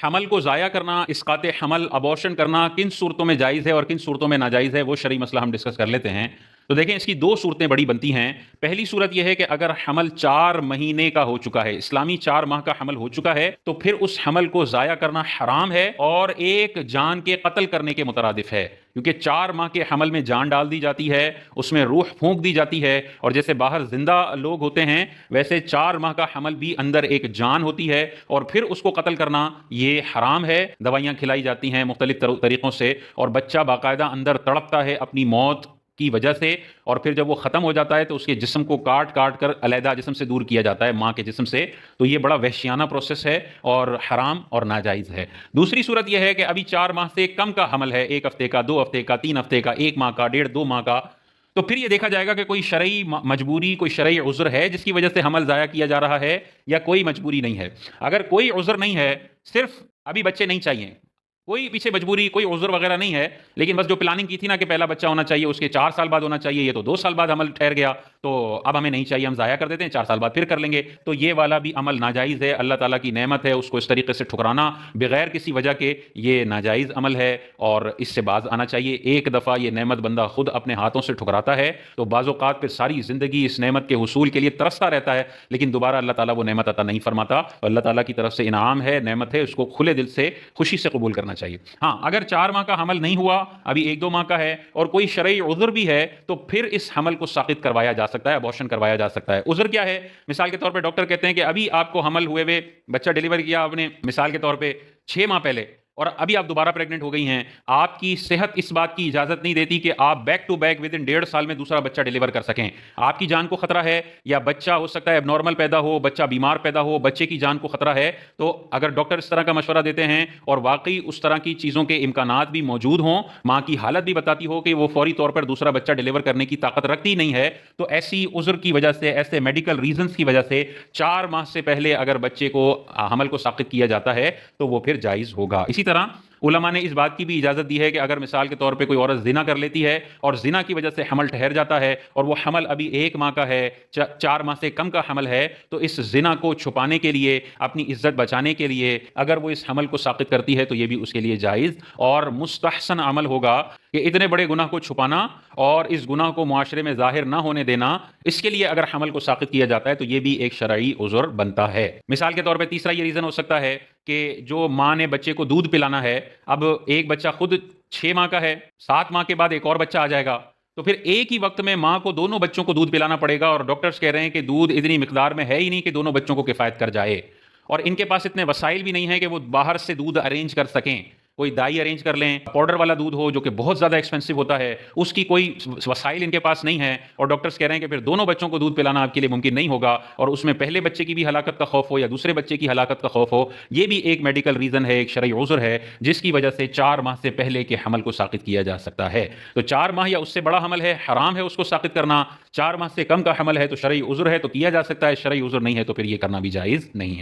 حمل کو ضائع کرنا، اسقاط حمل، ابورشن کرنا کن صورتوں میں جائز ہے اور کن صورتوں میں ناجائز ہے، وہ شرعی مسئلہ ہم ڈسکس کر لیتے ہیں۔ تو دیکھیں اس کی دو صورتیں بڑی بنتی ہیں۔ پہلی صورت یہ ہے کہ اگر حمل 4 مہینے کا ہو چکا ہے، اسلامی 4 ماہ کا حمل ہو چکا ہے، تو پھر اس حمل کو ضائع کرنا حرام ہے اور ایک جان کے قتل کرنے کے مترادف ہے، کیونکہ 4 ماہ کے حمل میں جان ڈال دی جاتی ہے، اس میں روح پھونک دی جاتی ہے، اور جیسے باہر زندہ لوگ ہوتے ہیں ویسے 4 ماہ کا حمل بھی اندر ایک جان ہوتی ہے، اور پھر اس کو قتل کرنا یہ حرام ہے۔ دوائیاں کھلائی جاتی ہیں مختلف طریقوں سے، اور بچہ باقاعدہ اندر تڑپتا ہے اپنی موت کی وجہ سے، اور پھر جب وہ ختم ہو جاتا ہے تو اس کے جسم کو کاٹ کاٹ کر علیحدہ جسم سے دور کیا جاتا ہے ماں کے جسم سے۔ تو یہ بڑا وحشیانہ پروسیس ہے اور حرام اور ناجائز ہے۔ دوسری صورت یہ ہے کہ ابھی 4 ماہ سے کم کا حمل ہے، 1 ہفتے کا، 2 ہفتے کا، 3 ہفتے کا، 1 ماہ کا، 1.5 ماہ کا، تو پھر یہ دیکھا جائے گا کہ کوئی شرعی مجبوری، کوئی شرعی عذر ہے جس کی وجہ سے حمل ضائع کیا جا رہا ہے، یا کوئی مجبوری نہیں ہے۔ اگر کوئی عذر نہیں ہے، صرف ابھی بچے نہیں چاہیے، کوئی پیچھے مجبوری، کوئی عذر وغیرہ نہیں ہے، لیکن بس جو پلاننگ کی تھی نا کہ پہلا بچہ ہونا چاہیے، اس کے 4 سال بعد ہونا چاہیے، یہ تو 2 سال بعد عمل ٹھہر گیا، تو اب ہمیں نہیں چاہیے، ہم ضائع کر دیتے ہیں، 4 سال بعد پھر کر لیں گے، تو یہ والا بھی عمل ناجائز ہے۔ اللہ تعالیٰ کی نعمت ہے، اس کو اس طریقے سے ٹھکرانا بغیر کسی وجہ کے یہ ناجائز عمل ہے، اور اس سے باز آنا چاہیے۔ ایک دفعہ یہ نعمت بندہ خود اپنے ہاتھوں سے ٹھکراتا ہے تو بعض اوقات پھر ساری زندگی اس نعمت کے حصول کے لیے ترستا رہتا ہے، لیکن دوبارہ اللہ تعالیٰ وہ نعمت عطا نہیں فرماتا، اور اللہ تعالیٰ کی طرف سے انعام ہے، نعمت ہے، اس کو کھلے دل سے خوشی سے قبول کرنا چاہیے۔ ہاں، اگر 4 ماہ کا حمل نہیں ہوا، ابھی 1-2 ماہ کا ہے، اور کوئی شرعی عذر بھی ہے، تو پھر اس حمل کو ساقط کروایا جا سکتا ہے، ابورشن کروایا جا سکتا ہے۔ عذر کیا ہے؟ مثال کے طور پہ ڈاکٹر کہتے ہیں کہ ابھی آپ کو حمل ہوئے ہوئے بچہ ڈیلیور کیا آپ نے، مثال کے طور پہ 6 ماہ پہلے، اور ابھی آپ دوبارہ پریگننٹ ہو گئی ہیں، آپ کی صحت اس بات کی اجازت نہیں دیتی کہ آپ back to back within 1.5 سال میں دوسرا بچہ ڈیلیور کر سکیں۔ آپ کی جان کو خطرہ ہے، یا بچہ ہو سکتا ہے اب نارمل پیدا ہو، بچہ بیمار پیدا ہو، بچے کی جان کو خطرہ ہے، تو اگر ڈاکٹر اس طرح کا مشورہ دیتے ہیں اور واقعی اس طرح کی چیزوں کے امکانات بھی موجود ہوں، ماں کی حالت بھی بتاتی ہو کہ وہ فوری طور پر دوسرا بچہ ڈیلیور کرنے کی طاقت رکھتی نہیں ہے، تو ایسی عذر کی وجہ سے، ایسے میڈیکل ریزنز کی وجہ سے 4 ماہ سے پہلے اگر بچے کو حمل کو ساقط کیا جاتا ہے تو وہ پھر جائز ہوگا۔ اسی طرح علماء نے اس بات کی بھی اجازت دی ہے کہ اگر مثال کے طور پہ کوئی عورت زنا کر لیتی ہے اور زنا کی وجہ سے حمل ٹھہر جاتا ہے، اور وہ حمل ابھی 1 ماہ کا ہے، 4 ماہ سے کم کا حمل ہے، تو اس زنا کو چھپانے کے لیے، اپنی عزت بچانے کے لیے اگر وہ اس حمل کو ساقط کرتی ہے تو یہ بھی اس کے لیے جائز اور مستحسن عمل ہوگا کہ اتنے بڑے گناہ کو چھپانا اور اس گناہ کو معاشرے میں ظاہر نہ ہونے دینا، اس کے لیے اگر حمل کو ساقط کیا جاتا ہے تو یہ بھی ایک شرعی عذر بنتا ہے۔ مثال کے طور پہ تیسرا یہ ریزن ہو سکتا ہے کہ جو ماں نے بچے کو دودھ پلانا ہے، اب ایک بچہ خود 6 ماہ کا ہے، 7 ماہ کے بعد ایک اور بچہ آ جائے گا، تو پھر ایک ہی وقت میں ماں کو دونوں بچوں کو دودھ پلانا پڑے گا، اور ڈاکٹرز کہہ رہے ہیں کہ دودھ اتنی مقدار میں ہے ہی نہیں کہ دونوں بچوں کو کفایت کر جائے، اور ان کے پاس اتنے وسائل بھی نہیں ہیں کہ وہ باہر سے دودھ ارینج کر سکیں، کوئی دائی ارینج کر لیں، پاؤڈر والا دودھ ہو جو کہ بہت زیادہ ایکسپینسو ہوتا ہے، اس کی کوئی وسائل ان کے پاس نہیں ہے، اور ڈاکٹرز کہہ رہے ہیں کہ پھر دونوں بچوں کو دودھ پلانا آپ کے لیے ممکن نہیں ہوگا، اور اس میں پہلے بچے کی بھی ہلاکت کا خوف ہو یا دوسرے بچے کی ہلاکت کا خوف ہو، یہ بھی ایک میڈیکل ریزن ہے، ایک شرعی عذر ہے جس کی وجہ سے 4 ماہ سے پہلے کے حمل کو ساقط کیا جا سکتا ہے۔ تو 4 ماہ یا اس سے بڑا حمل ہے، حرام ہے اس کو ساقط کرنا، 4 ماہ سے کم کا حمل ہے تو شرعی عذر ہے تو کیا جا سکتا ہے، شرعی عذر نہیں ہے تو پھر یہ کرنا بھی جائز نہیں ہے۔